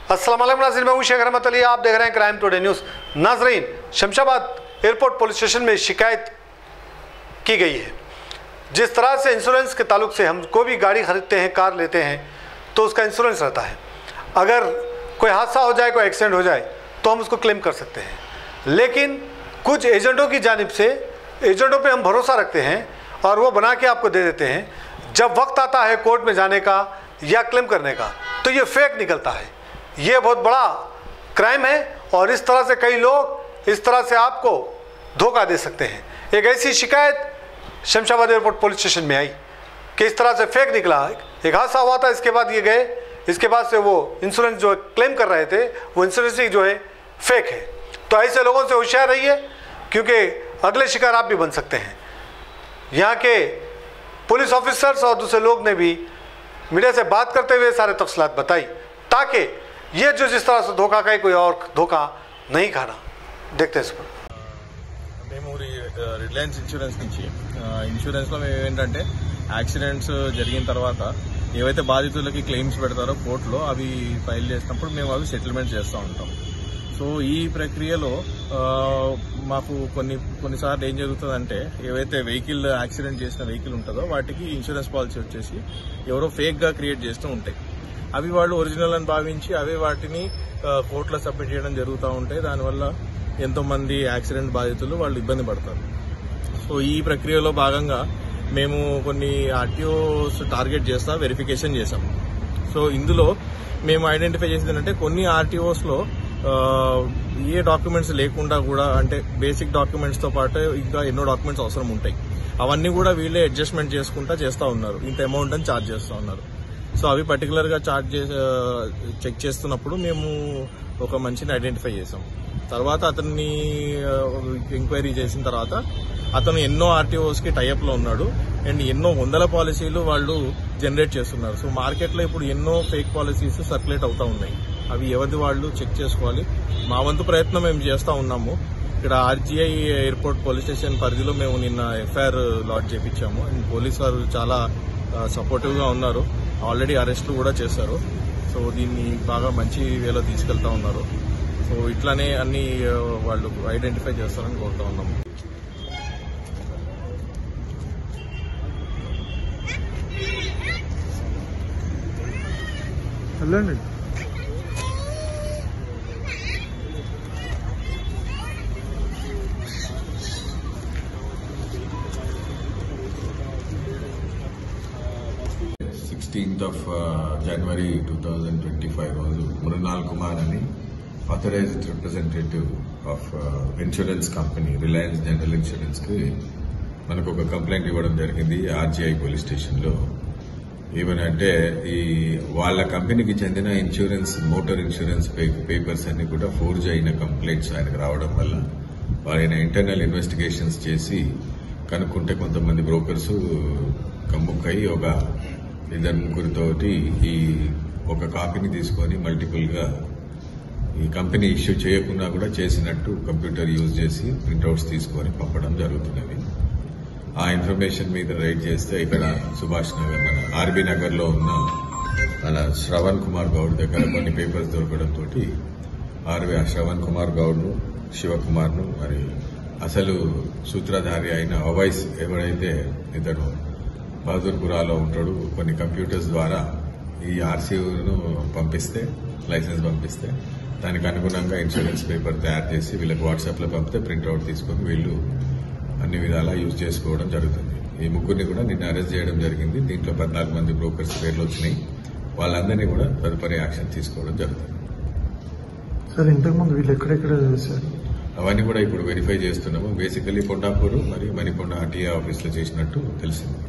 अस्सलाम वालेकुम नाज़रीन, मैं हूं शेख रहमत अली। आप देख रहे हैं क्राइम टुडे न्यूज़। नाज़रीन, शमशाबाद एयरपोर्ट पुलिस स्टेशन में शिकायत की गई है। जिस तरह से इंश्योरेंस के ताल्लुक से हम कोई भी गाड़ी खरीदते हैं, कार लेते हैं, तो उसका इंश्योरेंस रहता है। अगर कोई हादसा हो जाए, कोई एक्सीडेंट हो जाए, तो हम उसको क्लेम कर सकते हैं। लेकिन कुछ एजेंटों की जानिब से, एजेंटों पे हम भरोसा रखते हैं और वो बना के आपको दे देते हैं। जब वक्त आता है कोर्ट में जाने का या क्लेम करने का, तो ये फेक निकलता है। ये बहुत बड़ा क्राइम है और इस तरह से कई लोग इस तरह से आपको धोखा दे सकते हैं। एक ऐसी शिकायत शमशाबाद एयरपोर्ट पुलिस स्टेशन में आई कि इस तरह से फेक निकला। एक हादसा हुआ था, इसके बाद ये गए, इसके बाद से वो इंश्योरेंस जो क्लेम कर रहे थे, वो इंश्योरेंस ही जो है फेक है। तो ऐसे लोगों से होशियार रहिए, क्योंकि अगले शिकार आप भी बन सकते हैं। यहाँ के पुलिस ऑफिसर्स और दूसरे लोग ने भी मीडिया से बात करते हुए सारे तफसीलात बताई, ताकि ये जो जिस तरह से धोखा का कोई और धोखा नहीं खाना। देखते हैं इस पर। మేము రిలయన్స్ ఇన్సూరెన్స్ నుంచి ఇన్సూరెన్స్లో మేము ఏంటంటే యాక్సిడెంట్స్ జరిగిన తర్వాత ఏవైతే బాధితులకి క్లెయిమ్స్ పెడతారో కోర్టులో అవి ఫైల్ చేసినప్పుడు మేము అవి సెటిల్మెంట్ చేస్తూ ఉంటాం. సో ఈ ప్రక్రియలో మాకు కొన్నిసార్లు ఏం జరుగుతుందంటే, ఏవైతే వెహికల్ యాక్సిడెంట్ చేసిన వెహికల్ ఉంటుందో వాటికి ఇన్సూరెన్స్ పాలసీ వచ్చేసి ఎవరో ఫేక్గా క్రియేట్ చేస్తూ ఉంటాయి. అవి వాళ్ళు ఒరిజినల్ అని భావించి అవే వాటిని కోర్టులో సబ్మిట్ చేయడం జరుగుతూ ఉంటాయి. దానివల్ల ఎంతో మంది యాక్సిడెంట్ బాధితులు వాళ్ళు ఇబ్బంది పడతారు. సో ఈ ప్రక్రియలో భాగంగా మేము కొన్ని ఆర్టీఓస్ టార్గెట్ చేస్తా వెరిఫికేషన్ చేశాము. సో ఇందులో మేము ఐడెంటిఫై చేసింది ఏంటంటే, కొన్ని ఆర్టీఓస్లో ఏ డాక్యుమెంట్స్ లేకుండా కూడా, అంటే బేసిక్ డాక్యుమెంట్స్ తో పాటు ఇంకా ఎన్నో డాక్యుమెంట్స్ అవసరం ఉంటాయి. అవన్నీ కూడా వీళ్ళే అడ్జస్ట్మెంట్ చేసుకుంటా చేస్తా ఉన్నారు. ఇంత అమౌంట్ అని ఛార్జ్ చేస్తా ఉన్నారు. సో అవి పర్టికులర్ గా చెక్ చేస్తున్నప్పుడు మేము ఒక మనిషిని ఐడెంటిఫై చేసాం. తర్వాత అతన్ని ఎంక్వైరీ చేసిన తర్వాత అతను ఎన్నో ఆర్టీఓస్ కి టైఅప్ లో ఉన్నాడు అండ్ ఎన్నో వందల పాలసీలు వాళ్ళు జనరేట్ చేస్తున్నారు. సో మార్కెట్ లో ఇప్పుడు ఎన్నో ఫేక్ పాలసీస్ సర్క్యులేట్ అవుతా ఉన్నాయి. అవి ఎవరిది వాళ్ళు చెక్ చేసుకోవాలి. మా వంతు ప్రయత్నం మేము చేస్తా ఉన్నాము. ఇక్కడ ఆర్జీఐ ఎయిర్పోర్ట్ పోలీస్ స్టేషన్ పరిధిలో మేము నిన్న ఎఫ్ఐఆర్ లాడ్జ్ చేయించాము. అండ్ పోలీసు వారు చాలా సపోర్టివ్ గా ఉన్నారు. ఆల్రెడీ అరెస్టులు కూడా చేశారు. సో దీన్ని బాగా మంచి వేలో తీసుకెళ్తా ఉన్నారు. సో ఇట్లానే అన్ని వాళ్ళు ఐడెంటిఫై చేస్తారని కోరుతా ఉన్నాము. వెళ్ళండి. January 2025 రోజు మృణాల్ కుమార్ అని authorised representative of insurance company Reliance General Insurance కి మనకు ఒక కంప్లైంట్ ఇవ్వడం జరిగింది ఆర్జీఐ పోలీస్ స్టేషన్ లో. ఏమనంటే, ఈ వాళ్ళ కంపెనీకి చెందిన ఇన్సూరెన్స్, మోటార్ ఇన్సూరెన్స్ పేపర్స్ అన్ని కూడా ఫోర్జ్ అయిన కంప్లైంట్స్ ఆయనకు రావడం వల్ల ఆయన ఇంటర్నల్ ఇన్వెస్టిగేషన్స్ చేసి కనుక్కుంటే కొంతమంది బ్రోకర్స్ కమ్ముక్కై ఒక ఇద్దరు ముగ్గురితోటి ఈ ఒక కాపీని తీసుకొని మల్టిపుల్ గా ఈ కంపెనీ ఇష్యూ చేయకుండా కూడా చేసినట్టు కంప్యూటర్ యూజ్ చేసి ప్రింట్అవుట్స్ తీసుకొని పంపడం జరుగుతున్నది. ఆ ఇన్ఫర్మేషన్ మీద రైడ్ చేస్తే ఇక్కడ సుభాష్ నగర్, మన ఆర్బీ నగర్ లో ఉన్న మన శ్రవణ్ కుమార్ గౌడ్ దగ్గర కొన్ని పేపర్స్ దొరకడంతో శ్రవణ్ కుమార్ గౌడ్ ను, శివకుమార్ ను, మరి అసలు సూత్రధారి అయిన అవైస్ ఎవరైతే ఇతను బహదూర్పురాలో ఉంటాడు, కొన్ని కంప్యూటర్స్ ద్వారా ఈ ఆర్సీను పంపిస్తే, లైసెన్స్ పంపిస్తే దానికి అనుగుణంగా ఇన్సూరెన్స్ పేపర్ తయారు చేసి వీళ్ళకి వాట్సాప్ లో పంపితే ప్రింట్అవుట్ తీసుకొని వీళ్ళు అన్ని విధాలా యూజ్ చేసుకోవడం జరుగుతుంది. ఈ ముగ్గురిని కూడా నిన్న అరెస్ట్ చేయడం జరిగింది. దీంట్లో 14 మంది బ్రోకర్స్ పేర్లు వచ్చినాయి. వాళ్ళందరినీ కూడా తదుపరి యాక్షన్ తీసుకోవడం జరుగుతుంది. సార్, ఇంతకుముందు వీళ్ళు ఎక్కడెక్కడ చేశారు అవన్నీ కూడా ఇప్పుడు వెరిఫై చేస్తున్నాము. బేసికలీ కొండాపూర్ మరియు మణికొండ ఆర్టీఏ ఆఫీస్ లో చేసినట్టు తెలిసింది.